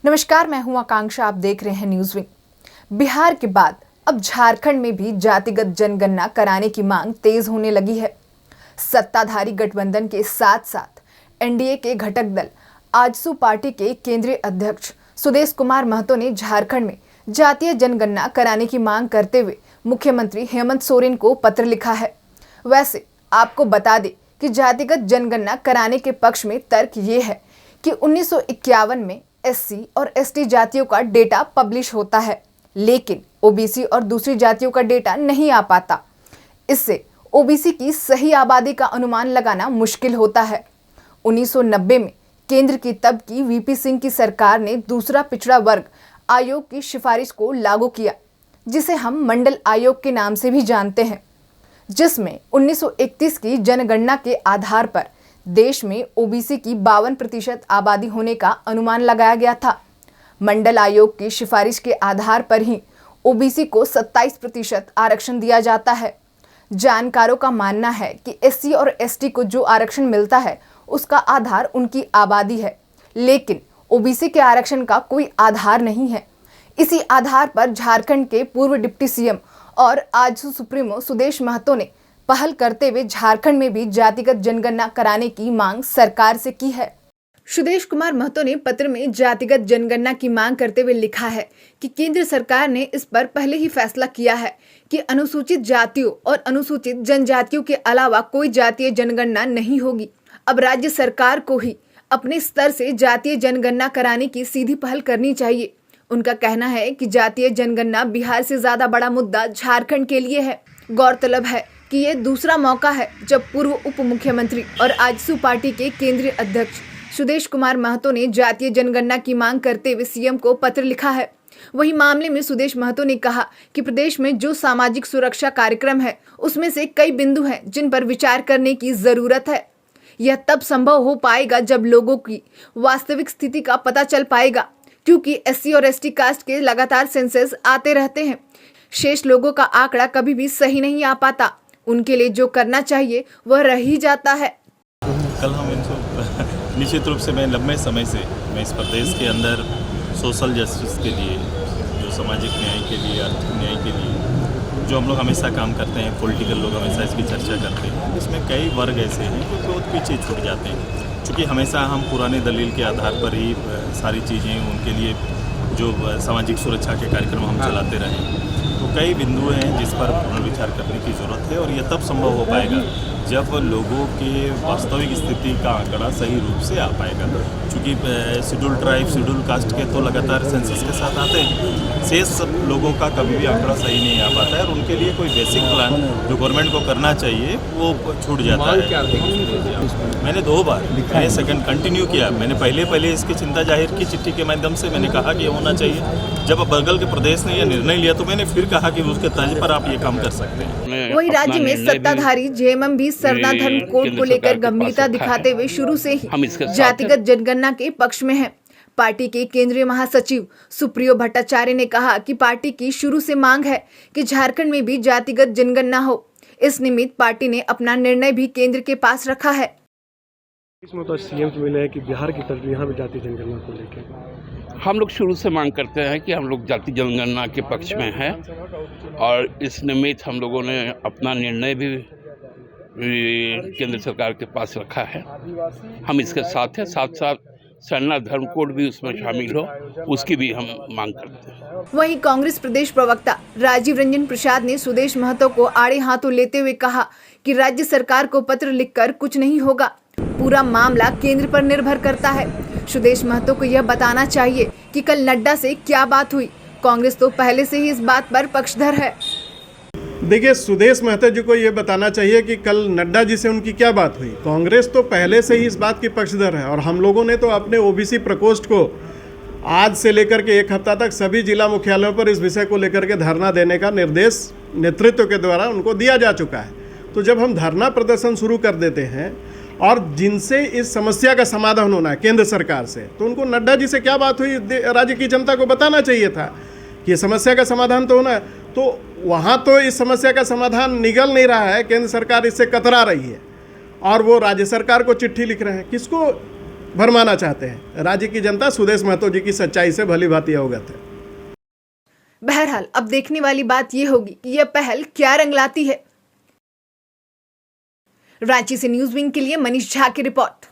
नमस्कार, मैं हूं आकांक्षा। आप देख रहे हैं न्यूज विंग। बिहार के बाद अब झारखंड में भी जातिगत जनगणना कराने की मांग तेज होने लगी है। सत्ताधारी गठबंधन के साथ साथ एनडीए के घटक दल आजसू पार्टी के केंद्रीय अध्यक्ष सुदेश कुमार महतो ने झारखंड में जातीय जनगणना कराने की मांग करते हुए मुख्यमंत्री हेमंत सोरेन को पत्र लिखा है। वैसे आपको बता दें कि जातिगत जनगणना कराने के पक्ष में तर्क ये है कि 1951 में एससी और एसटी जातियों का डेटा पब्लिश होता है, लेकिन ओबीसी और दूसरी जातियों का डेटा नहीं आ पाता। इससे ओबीसी की सही आबादी का अनुमान लगाना मुश्किल होता है। 1990 में केंद्र की तब की वीपी सिंह की सरकार ने दूसरा पिछड़ा वर्ग आयोग की सिफारिश को लागू किया, जिसे हम मंडल आयोग के नाम से भी जानते हैं, जिसमें 1931 की जनगणना के आधार पर देश में ओबीसी की 52% आबादी होने का अनुमान लगाया गया था। मंडल आयोग की सिफारिश के आधार पर ही ओबीसी को 27% आरक्षण दिया जाता है। जानकारों का मानना है कि एससी और एसटी को जो आरक्षण मिलता है उसका आधार उनकी आबादी है, लेकिन ओबीसी के आरक्षण का कोई आधार नहीं है। इसी आधार पर झारखंड के पूर्व डिप्टी सीएम और आजसू सुप्रीमो सुदेश महतो ने पहल करते हुए झारखंड में भी जातिगत जनगणना कराने की मांग सरकार से की है। सुदेश कुमार महतो ने पत्र में जातिगत जनगणना की मांग करते हुए लिखा है कि केंद्र सरकार ने इस पर पहले ही फैसला किया है कि अनुसूचित जातियों और अनुसूचित जनजातियों के अलावा कोई जातीय जनगणना नहीं होगी। अब राज्य सरकार को ही अपने स्तर से जातीय जनगणना कराने की सीधी पहल करनी चाहिए। उनका कहना है कि जातीय जनगणना बिहार से ज्यादा बड़ा मुद्दा झारखंड के लिए है। गौरतलब है कि ये दूसरा मौका है जब पूर्व उप मुख्यमंत्री और आजसू पार्टी के केंद्रीय अध्यक्ष सुदेश कुमार महतो ने जातीय जनगणना की मांग करते हुए सीएम को पत्र लिखा है। वहीं मामले में सुदेश महतो ने कहा कि प्रदेश में जो सामाजिक सुरक्षा कार्यक्रम है उसमें से कई बिंदु हैं जिन पर विचार करने की जरूरत है। यह तब संभव हो पाएगा जब लोगों की वास्तविक स्थिति का पता चल पाएगा, क्योंकि एससी और एसटी कास्ट के लगातार सेंसस आते रहते हैं। शेष लोगों का आंकड़ा कभी भी सही नहीं आ पाता। उनके लिए जो करना चाहिए वह रह ही जाता है। कल हम इनको निश्चित रूप से मैं लंबे समय से मैं इस प्रदेश के अंदर सोशल जस्टिस के लिए, जो सामाजिक न्याय के लिए, आर्थिक न्याय के लिए जो हम लोग हमेशा काम करते हैं, पॉलिटिकल लोग हमेशा इसकी चर्चा करते हैं। इसमें कई वर्ग ऐसे हैं जो बहुत पीछे छूट जाते हैं, क्योंकि हमेशा हम पुराने दलील के आधार पर ही सारी चीज़ें उनके लिए जो सामाजिक सुरक्षा के कार्यक्रम हम चलाते रहे। तो कई बिंदु हैं जिस पर पुनर्विचार करने की ज़रूरत है, और यह तब संभव हो पाएगा जब लोगों के वास्तविक स्थिति का आंकड़ा सही रूप से आ पाएगा। क्योंकि शेड्यूल ट्राइब, शेड्यूल कास्ट के तो लगातार सेंसस के साथ आते हैं, शेष सब लोगों का कभी भी आंकड़ा सही नहीं आ पाता है, और उनके लिए कोई बेसिक प्लान जो गवर्नमेंट को करना चाहिए वो छूट जाता है। मैंने 2 बार, मैंने सेकंड कंटिन्यू किया। मैंने पहले इसकी चिंता जाहिर की चिट्ठी के माध्यम से। मैंने कहा कि ये होना चाहिए। जब बगल के प्रदेश ने यह निर्णय लिया तो मैंने फिर कहा कि उसके तर्ज पर आप ये काम कर सकते हैं। वहीं राज्य में सत्ताधारी जेएमएम भी सरना धर्म कोड को लेकर गंभीरता दिखाते हुए शुरू से ही जातिगत जनगणना के पक्ष में है। पार्टी के केंद्रीय महासचिव सुप्रियो भट्टाचार्य ने कहा कि पार्टी की शुरू से मांग है कि झारखंड में भी जातिगत जनगणना हो। इस निमित्त पार्टी ने अपना निर्णय भी केंद्र के पास रखा है। इसमें तो सीएम से मिला है कि बिहार की तरफ यहाँ भी जाति जनगणना को लेकर हम लोग शुरू से मांग करते हैं कि हम लोग जाति जनगणना के पक्ष में हैं, और इस निमित्त हम लोगों ने अपना निर्णय भी केंद्र सरकार के पास रखा है। हम इसके साथ हैं, साथ साथ सरना धर्म कोड भी उसमें शामिल हो, उसकी भी हम मांग करते हैं। वहीं कांग्रेस प्रदेश प्रवक्ता राजीव रंजन प्रसाद ने सुदेश महतो को आड़े हाथों लेते हुए कहा कि राज्य सरकार को पत्र लिखकर कुछ नहीं होगा, पूरा मामला केंद्र पर निर्भर करता है। सुदेश महतो को यह बताना चाहिए कि कल नड्डा से क्या बात हुई। कांग्रेस तो पहले से ही इस बात पर पक्षधर है। देखिए, सुदेश महतो जी को ये बताना चाहिए कि कल नड्डा जी से उनकी क्या बात हुई। कांग्रेस तो पहले से ही इस बात की पक्षधर है, और हम लोगों ने तो अपने ओबीसी प्रकोष्ठ को आज से लेकर के 1 हफ्ता तक सभी जिला मुख्यालयों पर इस विषय को लेकर के धरना देने का निर्देश नेतृत्व के द्वारा उनको दिया जा चुका है। तो जब हम धरना प्रदर्शन शुरू कर देते हैं और जिनसे इस समस्या का समाधान होना है केंद्र सरकार से, तो उनको नड्डा जी से क्या बात हुई राज्य की जनता को बताना चाहिए था कि समस्या का समाधान तो होना है। तो वहाँ तो इस समस्या का समाधान निकल नहीं रहा है, केंद्र सरकार इससे कतरा रही है, और वो राज्य सरकार को चिट्ठी लिख रहे हैं। किसको भरमाना चाहते हैं। राज्य की जनता सुदेश महतो जी की सच्चाई से भली भांति अवगत है। बहरहाल अब देखने वाली बात यह होगी कि यह पहल क्या रंग लाती है। रांची से न्यूज़ विंग के लिए मनीष झा की रिपोर्ट।